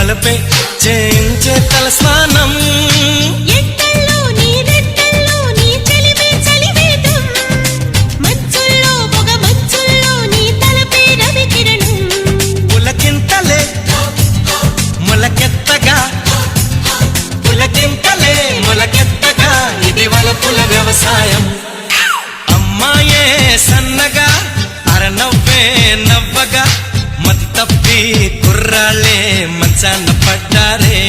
వలపే చేయించే తల స్నానం పులకింతలే మొలకెత్తగా ఇది వలపుల వ్యవసాయం అమ్మాయే సన్నగా అరనవ్వే నవ్వగా మతి తప్పి కుర్రాళ్ళే మంచాన పడ్డారే